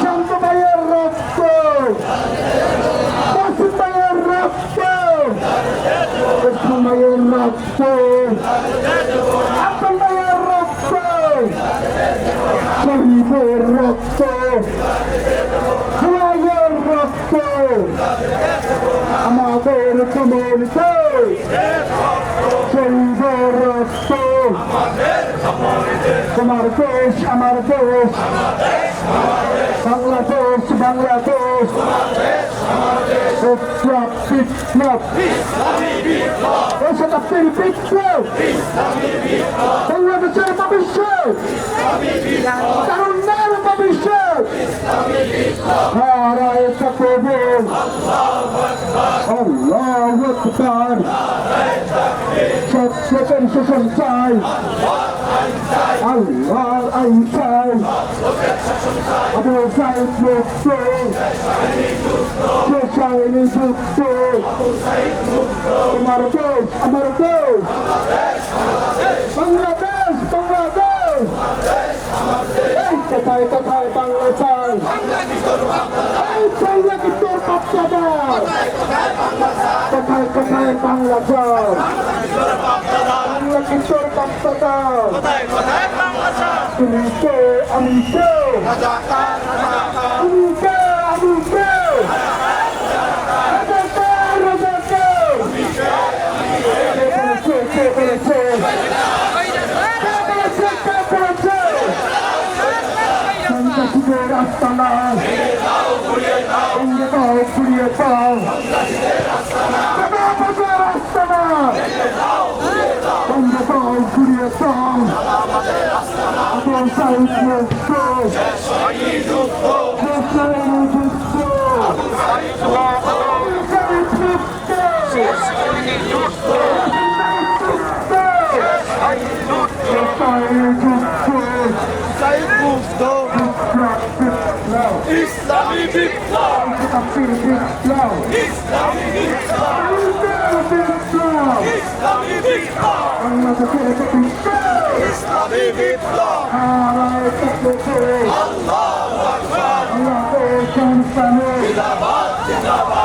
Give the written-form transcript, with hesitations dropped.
শান্ত ভাইয়ের রক্ত, কাসিম ভাইয়ের রক্ত, ইসলাম ভাইয়ের রক্ত, আব্দুল ভাইয়ের রক্ত, শহীদের রক্ত, ভাইয়ের রক্ত, আমাদের কমলকে শহীদের রক্ত, তোমার দেশ আমার দেশ, বাংলাদেশ বাংলাদেশ, বিপ্লব বিপ্লব, শতাব্দীর বিপ্লব, বাংলাদেশের ভবিষ্যৎ, তারুণ্যের ভবিষ্যৎ, হারায় থাকবে আল্লাহু আকবার, সত্যের শাসন চাই, আল্লাহর আইন চাই, আবু সাইদ মুক্ত, শেষাইনি যুক্ত, তোমার দেশ আমার দেশ, বাংলাদেশ বাংলাদেশ, এই কোথায় কোথায় বাংলা চাই, এই চাইলে কি তোর বাচ্চাদার, কোথায় কোথায় বাংলা চাই, বাংলা কি তোর বাচ্চাদার, তুমি কে আমি কে, তুমি কে আমি কে, রাস্তানা ঘুরিয়ে পাও, রাস্তানা বন্ধ পাও ঘুরিয়ে পাও, আপনার সাইড মুক্ত, ইসলামী বিপ্লব, ইসলামী বিপ্লব, ইসলামী বিপ্লব, ইসলামী বিপ্লব, আল্লাহু আকবার, জিন্দাবাদ জিন্দাবাদ।